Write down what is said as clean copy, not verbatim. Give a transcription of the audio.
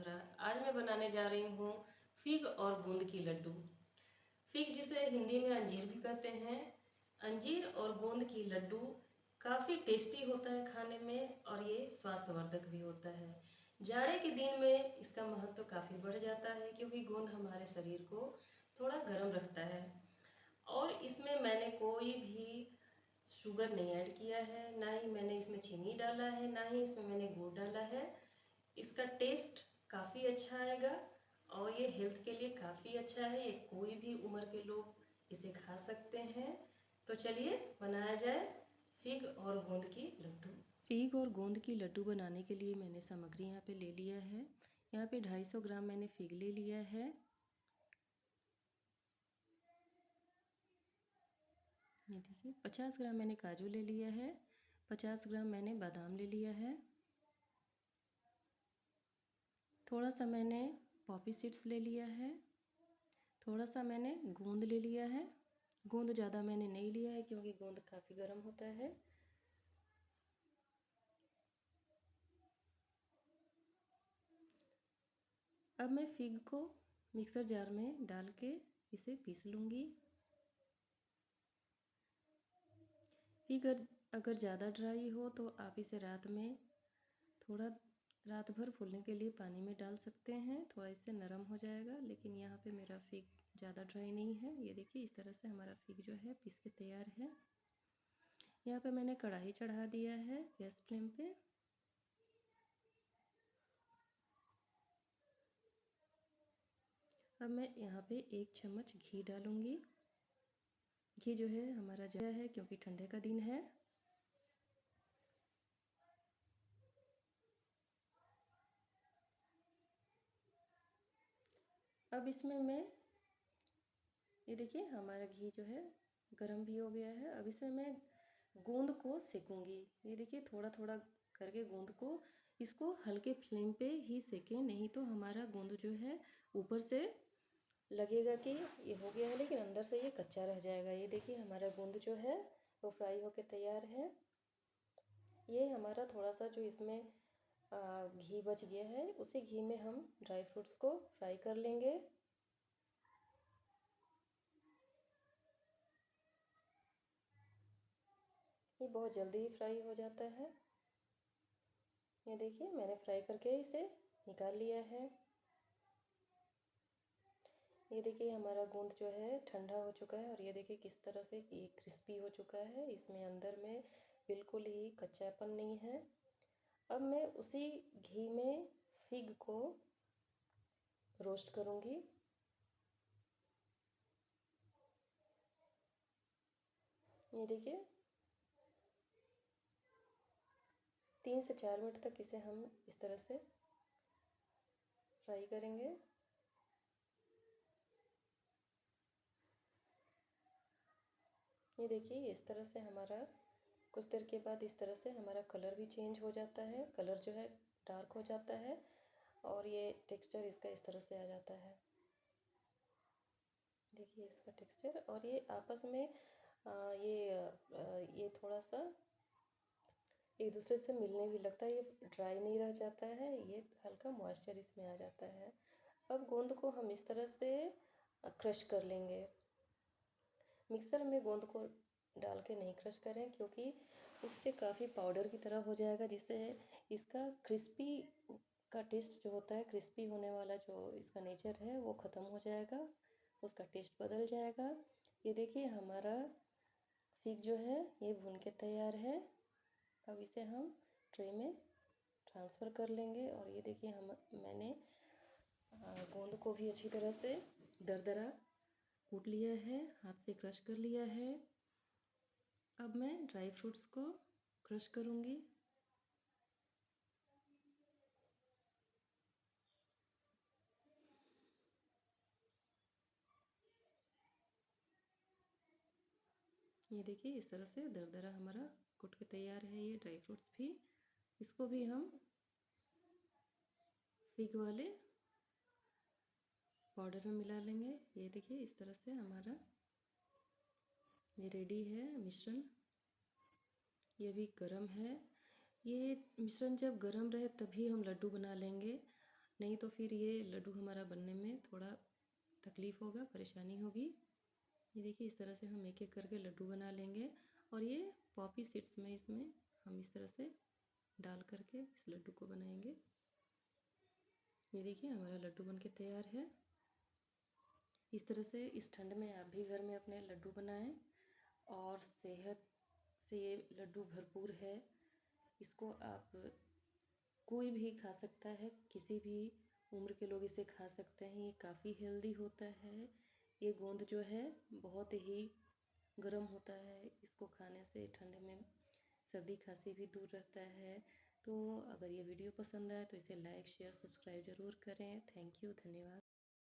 वसुंधरा। आज मैं बनाने जा रही हूँ फिग और गूंद की लड्डू। फिग जिसे हिंदी में अंजीर भी कहते हैं। अंजीर और गूंद की लड्डू काफ़ी टेस्टी होता है खाने में और ये स्वास्थ्यवर्धक भी होता है। जाड़े के दिन में इसका महत्व काफ़ी बढ़ जाता है क्योंकि गूंद हमारे शरीर को थोड़ा गर्म रखता है। और इसमें मैंने कोई भी शुगर नहीं ऐड किया है, ना ही मैंने इसमें चीनी डाला है, ना ही इसमें मैंने गुड़ डाला है। इसका टेस्ट काफ़ी अच्छा आएगा और ये हेल्थ के लिए काफ़ी अच्छा है। ये कोई भी उम्र के लोग इसे खा सकते हैं। तो चलिए बनाया जाए फिग और गोंद की लड्डू। फिग और गोंद की लड्डू बनाने के लिए मैंने सामग्री यहाँ पे ले लिया है। यहाँ पे 250 ग्राम मैंने फिग ले लिया है। ये देखिए 50 ग्राम मैंने काजू ले लिया है। 50 ग्राम मैंने बादाम ले लिया है। थोड़ा सा मैंने पॉपी सीड्स ले लिया है। थोड़ा सा मैंने गोंद ले लिया है। गोंद ज़्यादा मैंने नहीं लिया है क्योंकि गोंद काफ़ी गर्म होता है। अब मैं फिग को मिक्सर जार में डाल के इसे पीस लूँगी। फिग अगर ज़्यादा ड्राई हो तो आप इसे रात भर फूलने के लिए पानी में डाल सकते हैं, थोड़ा इससे नरम हो जाएगा। लेकिन यहाँ पे मेरा फिग ज़्यादा ड्राई नहीं है। ये देखिए इस तरह से हमारा फिग जो है पीस के तैयार है। यहाँ पे मैंने कढ़ाई चढ़ा दिया है गैस फ्लेम पे। अब मैं यहाँ पे 1 चम्मच घी डालूँगी। घी जो है हमारा ज़्यादा है क्योंकि ठंडे का दिन है। अब इसमें मैं ये देखिए हमारा घी जो है गरम भी हो गया है। अब इसमें मैं गोंद को सेकूँगी। ये देखिए थोड़ा थोड़ा करके गोंद को इसको हल्के फ्लेम पे ही सेकें, नहीं तो हमारा गोंद जो है ऊपर से लगेगा कि ये हो गया है लेकिन अंदर से ये कच्चा रह जाएगा। ये देखिए हमारा गोंद जो है वो फ्राई होके तैयार है। ये हमारा थोड़ा सा जो इसमें घी बच गया है उसी घी में हम ड्राई फ्रूट्स को फ्राई कर लेंगे। ये बहुत जल्दी ही फ्राई हो जाता है। ये देखिए मैंने फ्राई करके इसे निकाल लिया है। ये देखिए हमारा गोंद जो है ठंडा हो चुका है और ये देखिए किस तरह से ये क्रिस्पी हो चुका है। इसमें अंदर में बिल्कुल ही कच्चापन नहीं है। अब मैं उसी घी में फिग को रोस्ट करूँगी। ये देखिए 3 से 4 मिनट तक इसे हम इस तरह से फ्राई करेंगे। ये देखिए इस तरह से हमारा कुछ देर के बाद इस तरह से हमारा कलर भी चेंज हो जाता है। कलर जो है डार्क हो जाता है और ये टेक्सचर इसका इस तरह से आ जाता है। देखिए इसका टेक्सचर और ये आपस में ये थोड़ा सा एक दूसरे से मिलने भी लगता है। ये ड्राई नहीं रह जाता है, ये हल्का मॉइस्चर इसमें आ जाता है। अब गोंद को हम इस तरह से क्रश कर लेंगे। मिक्सर में गोंद को डाल के नहीं क्रश करें क्योंकि उससे काफ़ी पाउडर की तरह हो जाएगा, जिससे इसका क्रिस्पी का टेस्ट जो होता है, क्रिस्पी होने वाला जो इसका नेचर है वो ख़त्म हो जाएगा, उसका टेस्ट बदल जाएगा। ये देखिए हमारा फिग जो है ये भून के तैयार है। अब इसे हम ट्रे में ट्रांसफ़र कर लेंगे और ये देखिए मैंने गोंद को भी अच्छी तरह से दरदरा कूट लिया है, हाथ से क्रश कर लिया है। अब मैं ड्राई फ्रूट्स को क्रश करूँगी। ये देखिए इस तरह से दरदरा हमारा कूट के तैयार है ये ड्राई फ्रूट्स भी। इसको भी हम फिग वाले पाउडर में मिला लेंगे। ये देखिए इस तरह से हमारा ये रेडी है मिश्रण। ये भी गरम है। ये मिश्रण जब गरम रहे तभी हम लड्डू बना लेंगे, नहीं तो फिर ये लड्डू हमारा बनने में थोड़ा तकलीफ़ होगा, परेशानी होगी। ये देखिए इस तरह से हम एक एक करके लड्डू बना लेंगे और ये पॉपी सीड्स में इसमें हम इस तरह से डाल करके इस लड्डू को बनाएंगे। ये देखिए हमारा लड्डू बनके तैयार है। इस तरह से इस ठंड में आप भी घर में अपने लड्डू बनाएं और सेहत से ये लड्डू भरपूर है। इसको आप कोई भी खा सकता है, किसी भी उम्र के लोग इसे खा सकते हैं। ये काफ़ी हेल्दी होता है। ये गोंद जो है बहुत ही गर्म होता है, इसको खाने से ठंड में सर्दी खांसी भी दूर रहता है। तो अगर ये वीडियो पसंद आए तो इसे लाइक शेयर सब्सक्राइब ज़रूर करें। थैंक यू, धन्यवाद।